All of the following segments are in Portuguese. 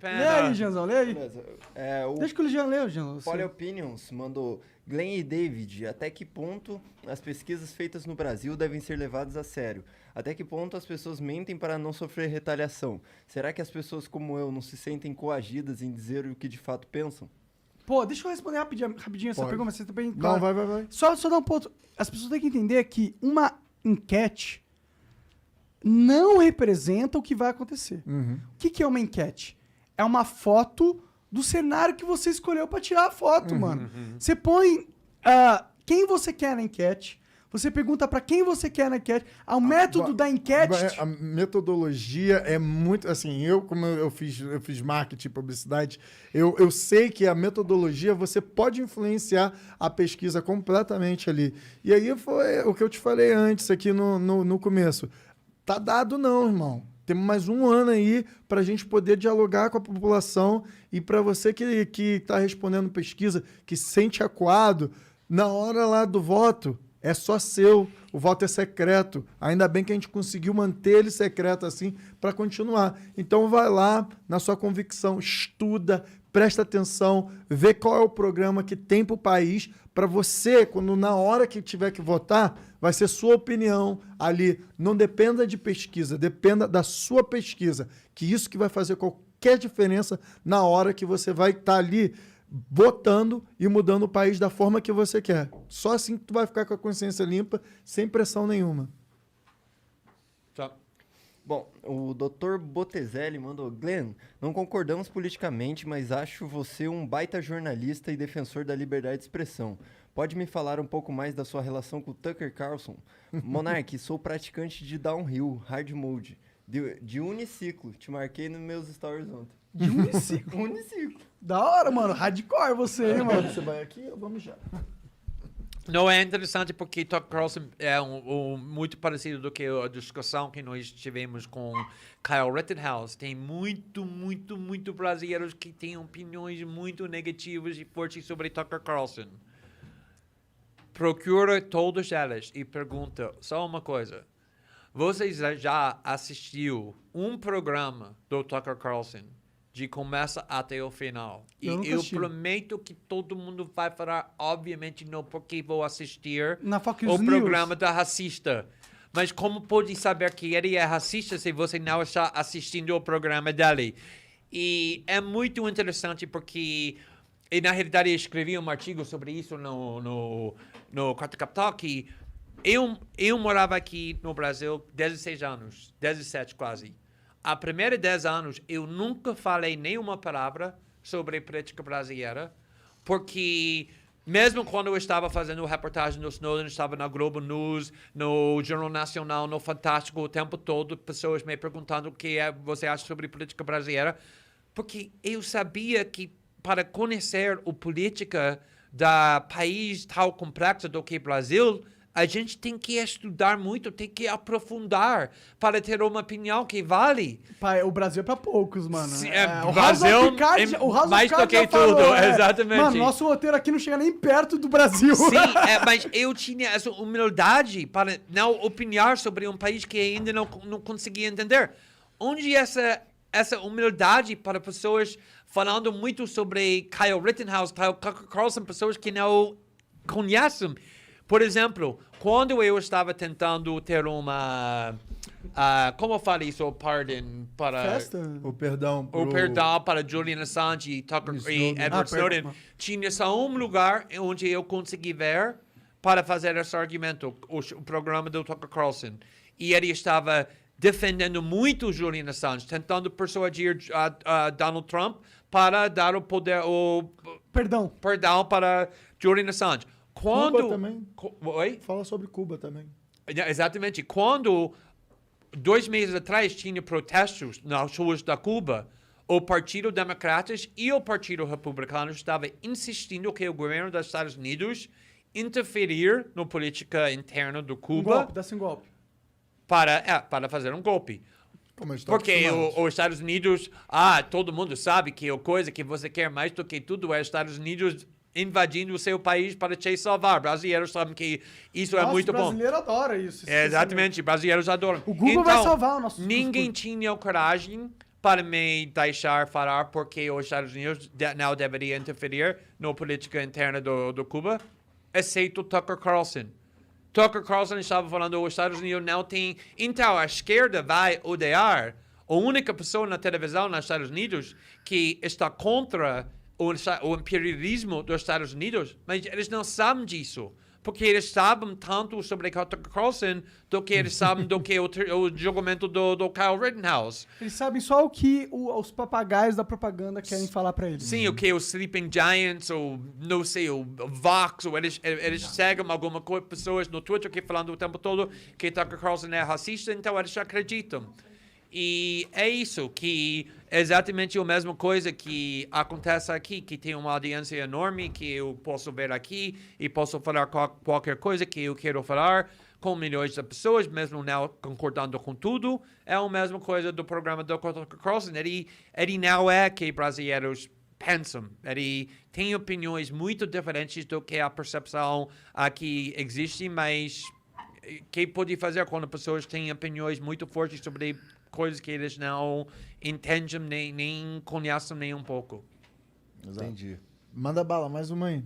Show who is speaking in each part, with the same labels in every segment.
Speaker 1: Lê aí, Janzão, lê aí.
Speaker 2: Beleza.
Speaker 1: Deixa que o Jean lê, Jean.
Speaker 2: Polyopinions mandou: Glenn e David, até que ponto as pesquisas feitas no Brasil devem ser levadas a sério? Até que ponto as pessoas mentem para não sofrer retaliação? Será que as pessoas como eu não se sentem coagidas em dizer o que de fato pensam?
Speaker 1: Pô, deixa eu responder rapidinho essa pergunta, você tá bem
Speaker 3: Não,
Speaker 1: claro.
Speaker 3: vai.
Speaker 1: Só dar um ponto. As pessoas têm que entender que uma enquete não representa o que vai acontecer. O que é uma enquete? É uma foto do cenário que você escolheu pra tirar a foto, mano. Você põe quem você quer na enquete, você pergunta pra quem você quer na enquete, o método da enquete...
Speaker 3: A metodologia é muito... Assim, como eu fiz marketing e publicidade, eu sei que a metodologia, você pode influenciar a pesquisa completamente ali. E aí foi o que eu te falei antes aqui no começo. Tá dado não, irmão. Temos mais um ano aí para a gente poder dialogar com a população e para você que está respondendo pesquisa, que se sente acuado, na hora lá do voto, é só seu, o voto é secreto. Ainda bem que a gente conseguiu manter ele secreto assim para continuar. Então vai lá na sua convicção, estuda, presta atenção, vê qual é o programa que tem para o país, para você, quando na hora que tiver que votar, vai ser sua opinião ali. Não dependa de pesquisa, dependa da sua pesquisa, que isso que vai fazer qualquer diferença na hora que você vai estar ali votando e mudando o país da forma que você quer. Só assim que tu vai ficar com a consciência limpa, sem pressão nenhuma.
Speaker 2: Tá. Bom, o Dr. Botezelli mandou: Glenn, não concordamos politicamente, mas acho você um baita jornalista e defensor da liberdade de expressão. Pode me falar um pouco mais da sua relação com o Tucker Carlson? Monark, sou praticante de downhill, hard mode, de uniciclo. Te marquei nos meus stories ontem.
Speaker 1: De uniciclo?
Speaker 2: Uniciclo.
Speaker 1: Da hora, mano. Hardcore você, hein, mano?
Speaker 3: Você vai aqui, vamos já.
Speaker 4: Não, é interessante porque Tucker Carlson é muito parecido do que a discussão que nós tivemos com Kyle Rittenhouse. Tem muito brasileiros que têm opiniões muito negativas e fortes sobre Tucker Carlson. Procura todas elas e pergunta só uma coisa. Vocês já assistiu um programa do Tucker Carlson de começo até o final? E eu prometo que todo mundo vai falar, obviamente não, porque vou assistir
Speaker 1: na Fox
Speaker 4: o
Speaker 1: News.
Speaker 4: Programa da racista. Mas como pode saber que ele é racista se você não está assistindo o programa dele? E é muito interessante porque, e na realidade eu escrevi um artigo sobre isso no Quarto Capital, que eu morava aqui no Brasil 16 anos, 17 quase. A primeira 10 anos, eu nunca falei nenhuma palavra sobre política brasileira, porque mesmo quando eu estava fazendo reportagem no Snowden, estava na Globo News, no Jornal Nacional, no Fantástico, o tempo todo, pessoas me perguntando o que você acha sobre política brasileira, porque eu sabia que para conhecer a política da país tão complexo do que o Brasil, a gente tem que estudar muito, tem que aprofundar para ter uma opinião que vale.
Speaker 1: Pai, o Brasil é pra poucos, mano.
Speaker 4: Sim,
Speaker 1: o
Speaker 4: Brasil
Speaker 1: o House
Speaker 4: mais
Speaker 1: of
Speaker 4: do
Speaker 1: Cards
Speaker 4: que
Speaker 1: já falou,
Speaker 4: tudo, exatamente.
Speaker 1: Mano, nosso roteiro aqui não chega nem perto do Brasil.
Speaker 4: Sim, mas eu tinha essa humildade para não opinar sobre um país que ainda não conseguia entender. Onde essa humildade para pessoas falando muito sobre Kyle Rittenhouse, Kyle Carlson, pessoas que não conhecem. Por exemplo, quando eu estava tentando ter uma... como eu falei isso? Pardon para...
Speaker 1: Festa?
Speaker 3: O perdão
Speaker 4: para Julian Assange e Edward Snowden. Tinha só um lugar onde eu consegui ver para fazer esse argumento, o programa do Tucker Carlson. E ele estava defendendo muito Julian Assange, tentando persuadir Donald Trump para dar o poder, perdão para Julian Assange.
Speaker 3: Cuba também.
Speaker 4: Oi?
Speaker 3: Fala sobre Cuba também.
Speaker 4: Exatamente. Quando, 2 meses atrás, tinha protestos nas ruas da Cuba, o Partido Democrata e o Partido Republicano estavam insistindo que o governo dos Estados Unidos interferir na política interna do Cuba.
Speaker 1: Dá-se um golpe.
Speaker 4: Para fazer um golpe. Porque os Estados Unidos, todo mundo sabe que a coisa que você quer mais do que tudo é os Estados Unidos invadindo o seu país para te salvar. Brasileiros sabem que isso é muito bom.
Speaker 1: Brasileiro adora isso.
Speaker 4: Exatamente, brasileiros adoram.
Speaker 1: O Google vai salvar o nosso...
Speaker 4: Ninguém tinha coragem para me deixar falar porque os Estados Unidos não deveriam interferir na política interna do Cuba, exceto Tucker Carlson. Tucker Carlson estava falando que os Estados Unidos não têm... Então, a esquerda vai odiar a única pessoa na televisão nos Estados Unidos que está contra o imperialismo dos Estados Unidos, mas eles não sabem disso. Porque eles sabem tanto sobre Tucker Carlson do que eles sabem do que o julgamento do Kyle Rittenhouse.
Speaker 1: Eles sabem só o que os papagaios da propaganda querem falar pra eles.
Speaker 4: Sim, o que os Sleeping Giants, ou não sei, o Vox, ou eles seguem alguma coisa, pessoas no Twitter que falando o tempo todo que Tucker Carlson é racista, então eles acreditam. E é isso, que é exatamente a mesma coisa que acontece aqui, que tem uma audiência enorme, que eu posso ver aqui e posso falar qualquer coisa que eu quero falar com milhões de pessoas, mesmo não concordando com tudo. É a mesma coisa do programa do Tucker Carlson. Ele não é que brasileiros pensam. Ele tem opiniões muito diferentes do que a percepção aqui existe, mas o que pode fazer quando pessoas têm opiniões muito fortes sobre coisas que eles não entendem nem conhecem nem um pouco.
Speaker 2: Entendi.
Speaker 3: Manda bala, mais uma aí.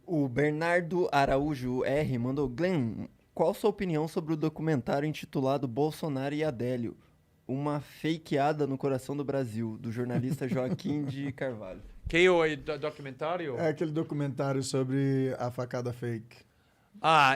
Speaker 2: O Bernardo Araújo R mandou: Glenn, qual sua opinião sobre o documentário intitulado Bolsonaro e Adélio? Uma fakeada no coração do Brasil, do jornalista Joaquim de Carvalho.
Speaker 4: Que o documentário?
Speaker 3: É aquele documentário sobre a facada fake.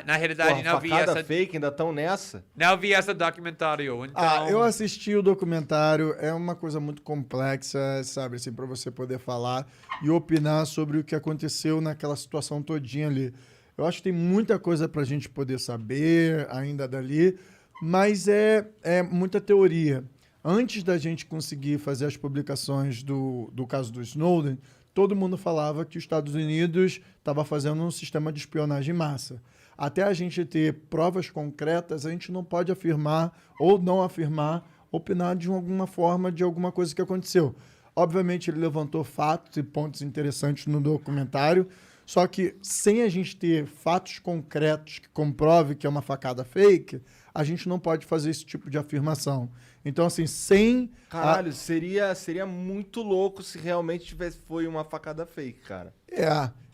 Speaker 4: Na realidade, não vi
Speaker 5: facada
Speaker 4: essa...
Speaker 5: fake, ainda estão nessa?
Speaker 4: Não vi esse documentário, então...
Speaker 3: Eu assisti o documentário, é uma coisa muito complexa, sabe, assim, para você poder falar e opinar sobre o que aconteceu naquela situação todinha ali. Eu acho que tem muita coisa pra gente poder saber ainda dali, mas é muita teoria. Antes da gente conseguir fazer as publicações do caso do Snowden, todo mundo falava que os Estados Unidos estava fazendo um sistema de espionagem em massa. Até a gente ter provas concretas, a gente não pode afirmar ou não afirmar, opinar de alguma forma de alguma coisa que aconteceu. Obviamente, ele levantou fatos e pontos interessantes no documentário, só que sem a gente ter fatos concretos que comprove que é uma facada fake, a gente não pode fazer esse tipo de afirmação. Então, assim, sem...
Speaker 5: Caralho, seria muito louco se realmente foi uma facada fake, cara.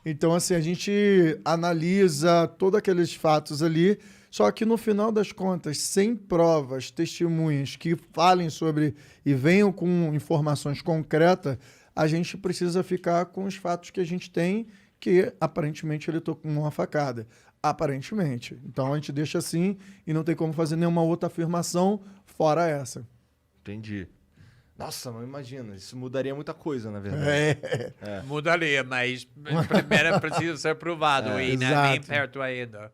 Speaker 3: Então, assim, a gente analisa todos aqueles fatos ali, só que no final das contas, sem provas, testemunhas que falem sobre e venham com informações concretas, a gente precisa ficar com os fatos que a gente tem, que aparentemente ele tocou com uma facada. Aparentemente. Então a gente deixa assim e não tem como fazer nenhuma outra afirmação fora essa.
Speaker 5: Entendi. Nossa, mas imagina, isso mudaria muita coisa, na verdade.
Speaker 4: Mudaria, mas primeiro precisa ser provado e não é nem
Speaker 3: exato.
Speaker 4: perto ainda.